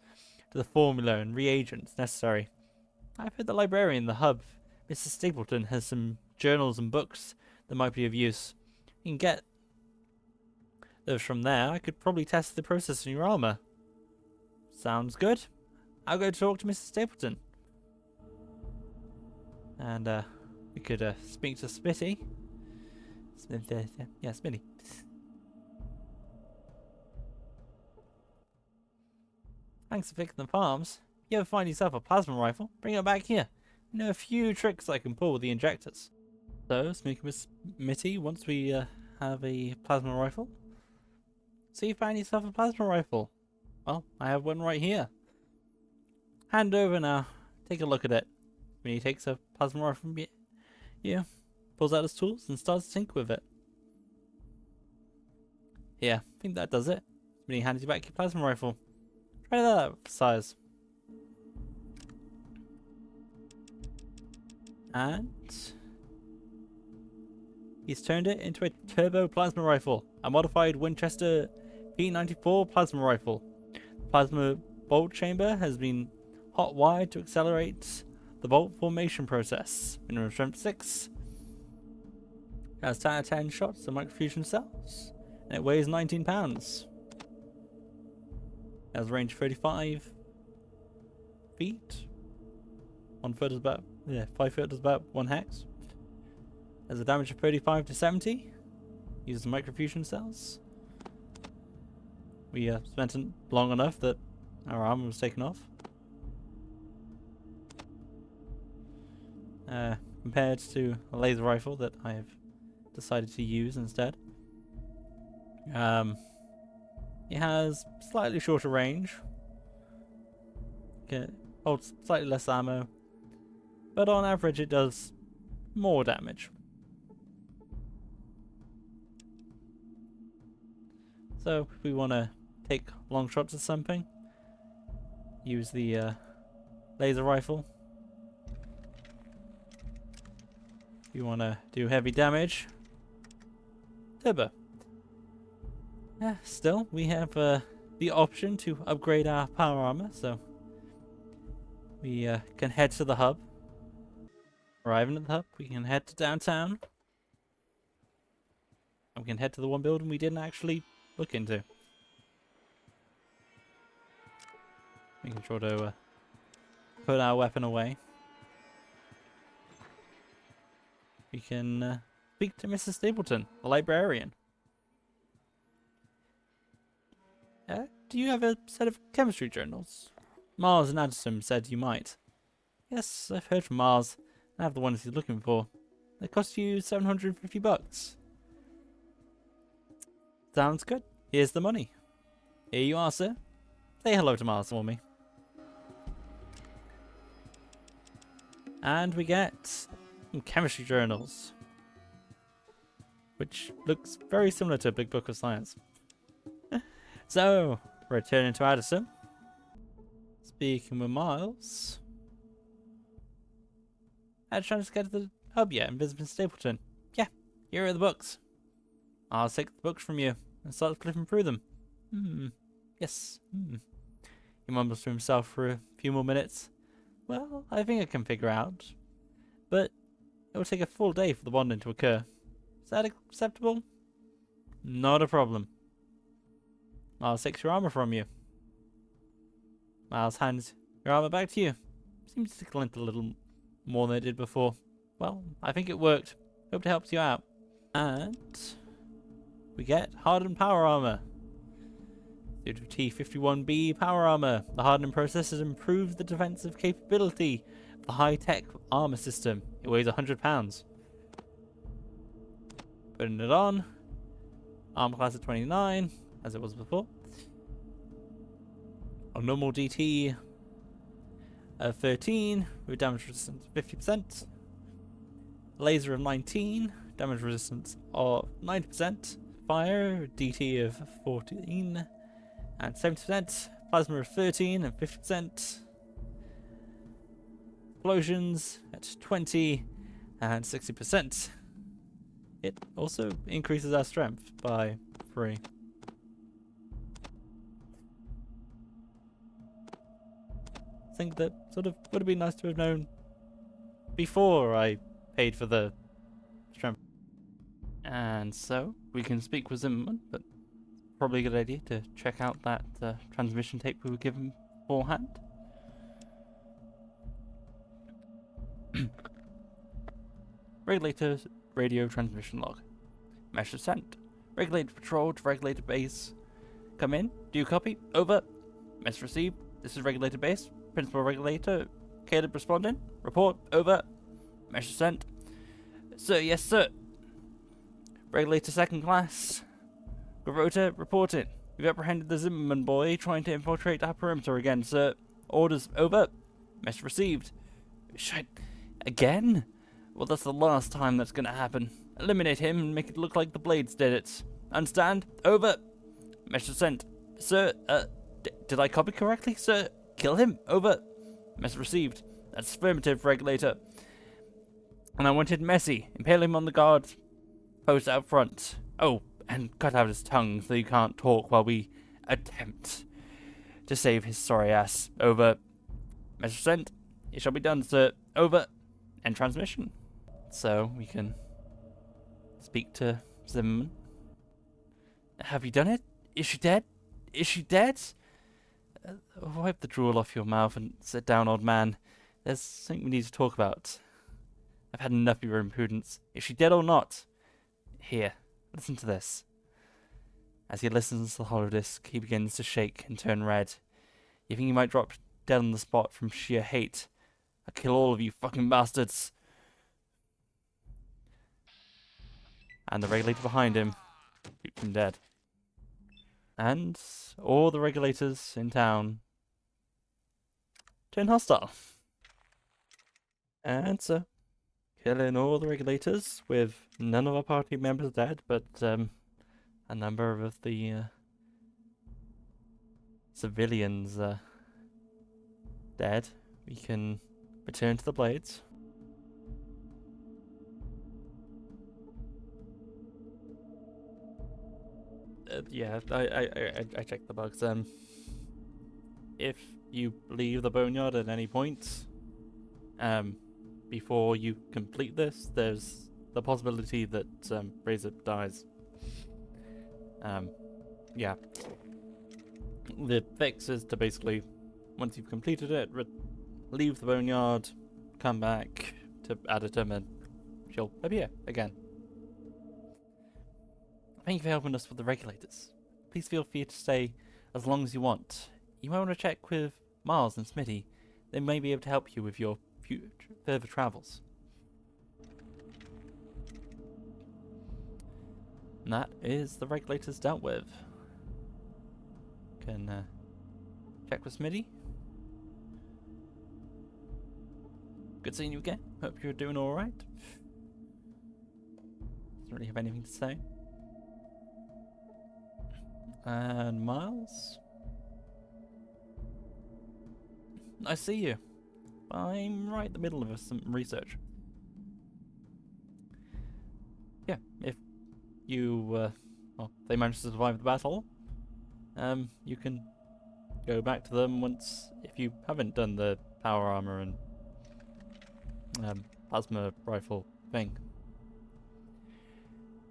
to the formula and reagents necessary. I've heard the librarian in the hub, Mrs. Stapleton, has some journals and books that might be of use. You can get those from there. I could probably test the process in your armor. Sounds good. I'll go talk to Mrs. Stapleton. And we could speak to Smitty. Yeah, Smitty. Thanks for fixing the farms. If you ever find yourself a plasma rifle, bring it back here. I know a few tricks I can pull with the injectors. So, speaking with Smitty, once we have a plasma rifle. So you found yourself a plasma rifle. Well, I have one right here. Hand over now. Take a look at it. When he takes a plasma rifle from you, pulls out his tools and starts to tinker with it. Yeah, I think that does it. When he hands you back your plasma rifle. Try that out for size. And he's turned it into a turbo plasma rifle, a modified Winchester P94 plasma rifle. The plasma bolt chamber has been hot wired to accelerate the bolt formation process. Minimum strength 6. Has 10 out of 10 shots of microfusion cells. And it weighs 19 pounds. It has a range of 35 feet. 1 foot is about, 5 foot is about 1 hex. Has a damage of 35 to 70. Uses microfusion cells. We spent long enough that our armor was taken off. Compared to a laser rifle that I have decided to use instead. It has slightly shorter range. It holds slightly less ammo. But on average it does more damage. So if we want to take long shots at something, use the laser rifle. If you want to do heavy damage, turbo. Yeah, still, we have the option to upgrade our power armor, so we can head to the hub. Arriving at the hub, we can head to downtown. And we can head to the one building we didn't actually look into. Making sure to put our weapon away. We can speak to Mrs. Stapleton, the librarian. Do you have a set of chemistry journals? Mars and Addison said you might. Yes, I've heard from Mars. I have the ones he's looking for. They cost you $750. Sounds good. Here's the money. Here you are, sir. Say hello to Mars for me. And we get some chemistry journals, which looks very similar to a big book of science. So, returning to Addison. Speaking with Miles. Had a chance to get to the hub yet and visit Stapleton. Yeah, here are the books. I'll take the books from you and start flipping through them. Yes. He mumbles to himself for a few more minutes. Well, I think I can figure out. But it will take a full day for the bonding to occur. Is that acceptable? Not a problem. Miles takes your armor from you. Miles hands your armor back to you. Seems to glint a little more than it did before. Well, I think it worked. Hope it helps you out. And we get hardened power armor. Due to T51B power armor, the hardening process has improved the defensive capability of the high-tech armor system. It weighs 100 pounds. Putting it on. Armor class at 29, as it was before. A normal DT of 13, with damage resistance of 50%. Laser of 19, damage resistance of 90%. Fire, DT of 14 and 70%. Plasma of 13 and 50%. Explosions at 20 and 60%. It also increases our strength by 3. I think that sort of would have been nice to have known before I paid for the strength. And so we can speak with Zimmerman, but probably a good idea to check out that transmission tape we were given beforehand. Regulator radio transmission log. Message sent. Regulator patrol to regulator base. Come in. Do you copy? Over. Message received. This is regulator base. Principal regulator. Caleb responding. Report. Over. Message sent. Sir, yes sir. Regulator second class. Garota reporting. We've apprehended the Zimmerman boy trying to infiltrate our perimeter again, sir. Orders. Over. Message received. Shit. Again? Well, that's the last time that's gonna happen. Eliminate him and make it look like the Blades did it. Understand? Over. Message sent. Sir, did I copy correctly, sir? Kill him. Over. Message received. That's affirmative, regulator. And I wanted messy. Impale him on the guard post out front. Oh, and cut out his tongue so he can't talk while we attempt to save his sorry ass. Over. Message sent. It shall be done, sir. Over. End transmission. So we can speak to Zimmerman. Have you done it? Is she dead? Is she dead? Wipe the drool off your mouth and sit down, old man. There's something we need to talk about. I've had enough of your impudence. Is she dead or not? Here, listen to this. As he listens to the holodisc, he begins to shake and turn red. You think he might drop dead on the spot from sheer hate? I'll kill all of you fucking bastards. And the regulator behind him shoots him dead. And all the regulators in town turn hostile. And so, killing all the regulators with none of our party members dead, but a number of the civilians dead. We can return to the blades. Yeah, I checked the bugs. If you leave the Boneyard at any point, before you complete this, there's the possibility that Razor dies. Yeah. The fix is to basically, once you've completed it, leave the Boneyard, come back to Aditum, and she'll appear again. Thank you for helping us with the regulators. Please feel free to stay as long as you want. You might want to check with Miles and Smitty. They may be able to help you with your further travels. And that is the regulators dealt with. Can check with Smitty. Good seeing you again. Hope you're doing alright. Doesn't really have anything to say. And Miles? I see you. I'm right in the middle of some research. Yeah, if you, well, they manage to survive the battle, you can go back to them once, if you haven't done the power armor and plasma rifle thing.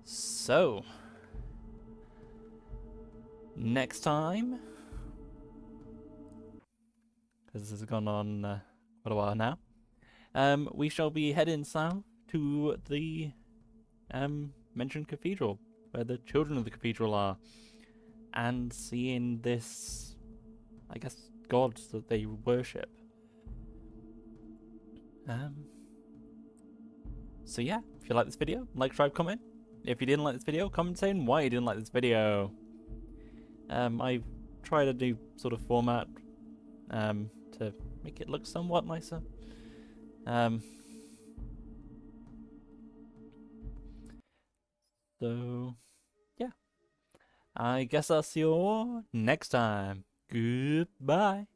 So, next time, because this has gone on quite a while now, we shall be heading south to the mentioned cathedral, where the children of the cathedral are, and seeing this, I guess, god that they worship. So yeah, if you like this video, like, subscribe, comment. If you didn't like this video, comment saying why you didn't like this video. I tried a new sort of format to make it look somewhat nicer. So yeah, I guess I'll see you all next time. Goodbye.